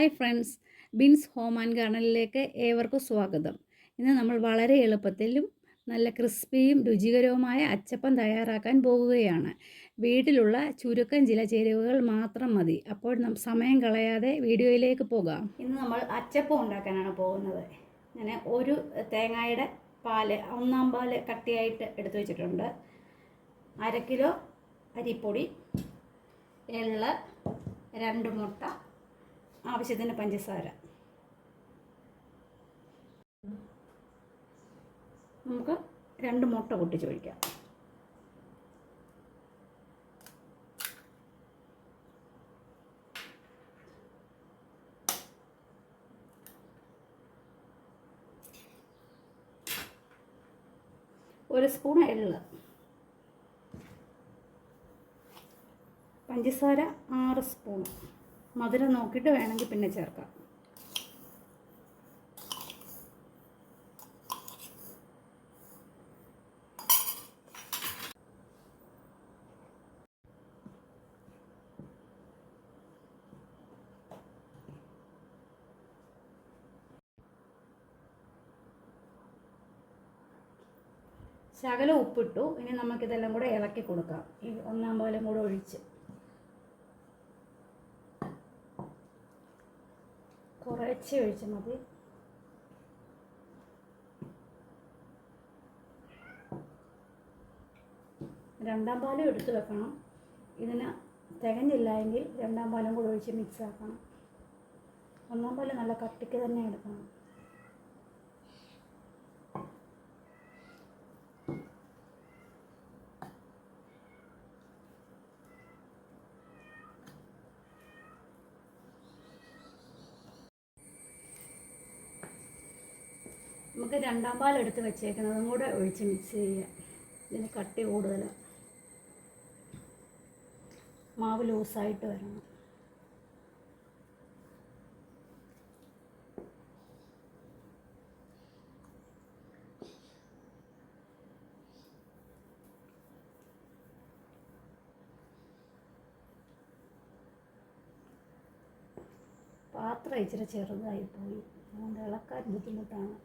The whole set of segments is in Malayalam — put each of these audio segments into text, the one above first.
Hi friends, Bins home and ഗാർഡനിലേക്ക് ഏവർക്കും സ്വാഗതം. ഇന്ന് നമ്മൾ വളരെ എളുപ്പത്തിലും നല്ല ക്രിസ്പിയും രുചികരവുമായ അച്ചപ്പം തയ്യാറാക്കാൻ പോകുകയാണ്. വീട്ടിലുള്ള ചുരുക്കം ചില ചേരുവകൾ മാത്രം മതി. അപ്പോൾ സമയം കളയാതെ വീഡിയോയിലേക്ക് പോകാം. ഇന്ന് നമ്മൾ അച്ചപ്പം ഉണ്ടാക്കാനാണ് പോകുന്നത്. ഞാൻ ഒരു തേങ്ങയുടെ പാല്, ഒന്നാം പാല് കട്ടിയായിട്ട് എടുത്തു വെച്ചിട്ടുണ്ട്. 1/2 കിലോ അരിപ്പൊടി, എള്ള്, 2 മുട്ട, ആവശ്യത്തിന് പഞ്ചസാര. നമുക്ക് 2 മുട്ട പൊട്ടിച്ചൊഴിക്കാം. ഒരു സ്പൂൺ എള്ള്, പഞ്ചസാര 6 സ്പൂൺ. മധുരം നോക്കിയിട്ട് വേണമെങ്കിൽ പിന്നെ ചേർക്കാം. ശകലം ഉപ്പിട്ടു. ഇനി നമുക്കിതെല്ലാം കൂടെ ഇളക്കി കൊടുക്കാം. ഈ ഒന്നാം പാലും കൂടെ ഒഴിച്ച് കുറച്ച് ഒഴിച്ച് മതി. രണ്ടാം പാലും എടുത്ത് വെക്കണം. ഇതിന് തികഞ്ഞില്ല എങ്കിൽ രണ്ടാം പാലും കൂടെ ഒഴിച്ച് മിക്സ് ആക്കണം. ഒന്നാം പാല് നല്ല കട്ടിക്ക് തന്നെ എടുക്കണം. നമുക്ക് രണ്ടാം പാൽ എടുത്ത് വെച്ചേക്കുന്നതും കൂടെ ഒഴിച്ച് മിക്സ് ചെയ്യാം. ഇതിന് കട്ടി കൂടുതലാണ്. മാവ് ലൂസായിട്ട് വരണം. പാത്രം ഇച്ചിരി ചെറുതായിപ്പോയി, അതുകൊണ്ട് ഇളക്കാൻ ബുദ്ധിമുട്ടാണ്.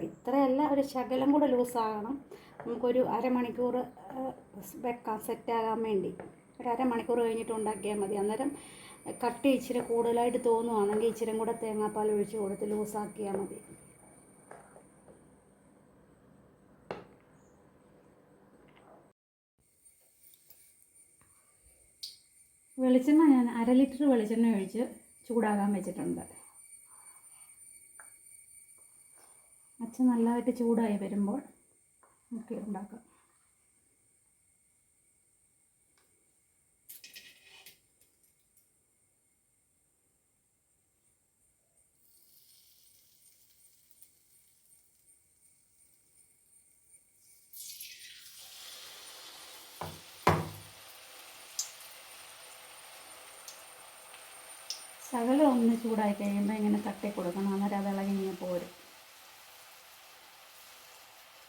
ഇത്രയല്ല, ഒരു ശകലം കൂടെ ലൂസാകണം. നമുക്കൊരു അരമണിക്കൂർ വെക്കാം സെറ്റാകാൻ വേണ്ടി. ഒരു അരമണിക്കൂർ കഴിഞ്ഞിട്ട് ഉണ്ടാക്കിയാൽ മതി. അന്നേരം കട്ടി ഇച്ചിരി കൂടുതലായിട്ട് തോന്നുവാണെങ്കിൽ ഇച്ചിരി കൂടെ തേങ്ങാപ്പാൽ ഒഴിച്ച് കൊടുത്ത് ലൂസാക്കിയാൽ മതി. വെളിച്ചെണ്ണ ഞാൻ 1/2 ലിറ്റർ വെളിച്ചെണ്ണ ഒഴിച്ച് ചൂടാകാൻ വെച്ചിട്ടുണ്ട്. അച്ഛൻ നല്ലതായിട്ട് ചൂടായി വരുമ്പോൾ നമുക്ക് ഉണ്ടാക്കാം. ശകലം ഒന്ന് ചൂടായി കഴിയുമ്പോൾ ഇങ്ങനെ തട്ടി കൊടുക്കണം. അന്നേരം അത് ഇളകി ഇങ്ങനെ പോരും.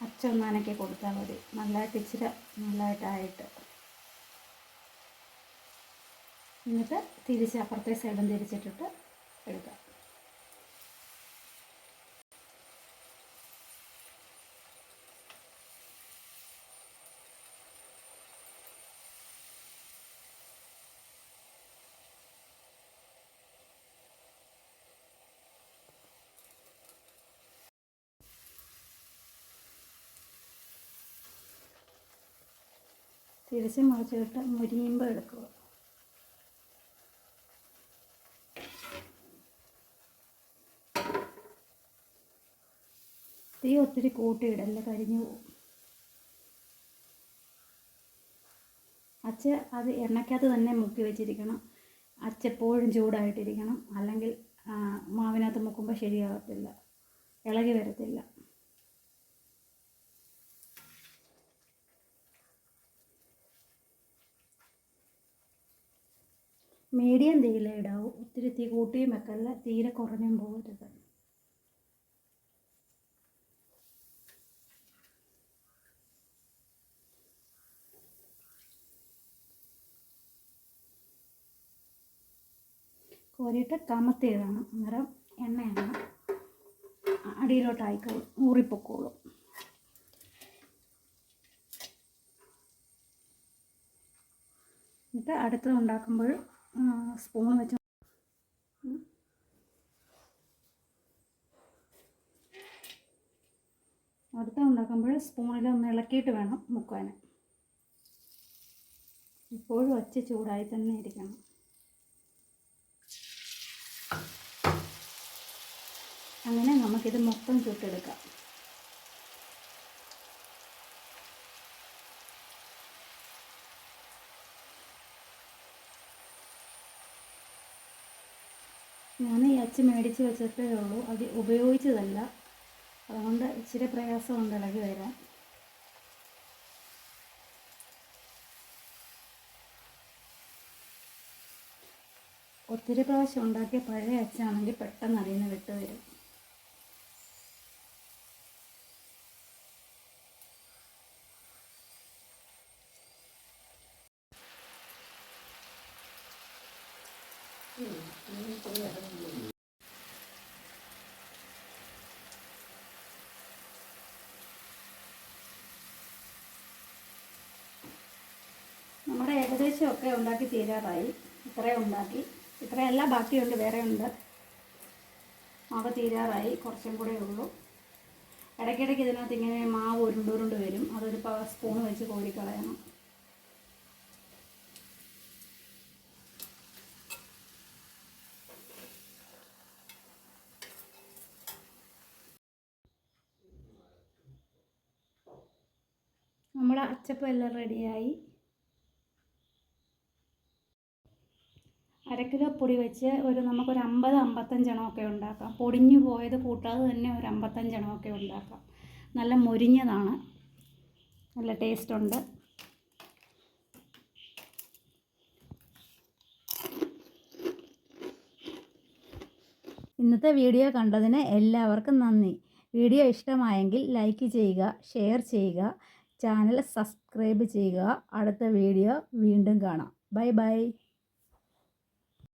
അച്ചൊന്ന് അനക്കി കൊടുത്താൽ മതി. നല്ലതായിട്ട് ഇച്ചിരി നല്ലതായിട്ടായിട്ട് എന്നിട്ട് തിരിച്ച് അപ്പുറത്തെ സൈഡും തിരിച്ചിട്ടിട്ട് എടുക്കാം. തിരിച്ച് മറിച്ചിട്ട് മുരിയുമ്പോൾ എടുക്കുക. തീ ഒത്തിരി കൂട്ടിയിടല്ല, കരിഞ്ഞു പോകും. അച്ച അത് എണ്ണയ്ക്കകത്ത് തന്നെ മുക്കി വെച്ചിരിക്കണം. അച്ചെപ്പോഴും ചൂടായിട്ടിരിക്കണം, അല്ലെങ്കിൽ മാവിനകത്ത് മുക്കുമ്പോൾ ശരിയാകത്തില്ല, ഇളകി വരത്തില്ല. മീഡിയം തീയിലേ ഇടാവൂ. ഒത്തിരി തീ കൂട്ടിയും വെക്കല്ല, തീരെ കുറഞ്ഞും പോകരുത്. കോരിയിട്ട് കമത്തിയിടണം. അന്നേരം എണ്ണ അടിയിലോട്ടായിക്കോളും, ഊറിപ്പൊക്കോളും. എന്നിട്ട് അടുത്തത് ഉണ്ടാക്കുമ്പോൾ സ്പൂൺ വെച്ച് സ്പൂണിൽ ഒന്ന് ഇളക്കിയിട്ട് വേണം മുക്കാൻ. ഇപ്പോഴും വച്ച് ചൂടായി തന്നെ ഇരിക്കണം. അങ്ങനെ നമുക്കിത് മൊത്തം ചുട്ടെടുക്കാം. ഞാൻ ഈ അച്ച് മേടിച്ച് വെച്ചിട്ടേ ഉള്ളൂ, അത് ഉപയോഗിച്ചതല്ല. അതുകൊണ്ട് ഇച്ചിരി പ്രയാസമുണ്ട് ഇളകി വരാൻ. ഒത്തിരി പ്രാവശ്യം ഉണ്ടാക്കിയ പഴയ അച്ചാണെങ്കിൽ പെട്ടെന്ന് അതിൽ നിന്ന് വിട്ട് വരും. നമ്മുടെ ഏകദേശമൊക്കെ ഉണ്ടാക്കി തീരാറായി. ഇത്രയും ഉണ്ടാക്കി, ഇത്രയല്ല ബാക്കിയുണ്ട്, വേറെ ഉണ്ട്. മാവ് തീരാറായി, കുറച്ചും കൂടെ ഉള്ളൂ. ഇടയ്ക്കിടയ്ക്ക് ഇതിനകത്ത് ഇങ്ങനെ മാവ് ഉരുണ്ടുരുണ്ട് വരും. അതൊരു സ്പൂൺ വെച്ച് കോരിക്കളയണം. നമ്മുടെ അച്ചപ്പം എല്ലാം റെഡിയായി. 1/2 കിലോ പൊടി വെച്ച് നമുക്കൊരു 50-55 എണ്ണമൊക്കെ ഉണ്ടാക്കാം. പൊടിഞ്ഞു പോയത് കൂട്ടാതെ തന്നെ ഒരു 55 എണ്ണമൊക്കെ ഉണ്ടാക്കാം. നല്ല മൊരിഞ്ഞതാണ്, നല്ല ടേസ്റ്റ് ഉണ്ട്. ഇന്നത്തെ വീഡിയോ കണ്ടതിന് എല്ലാവർക്കും നന്ദി. വീഡിയോ ഇഷ്ടമായെങ്കിൽ ലൈക്ക് ചെയ്യുക, ഷെയർ ചെയ്യുക, ചാനൽ സബ്സ്ക്രൈബ് ചെയ്യുക. അടുത്ത വീഡിയോ വീണ്ടും കാണാം. Bye bye.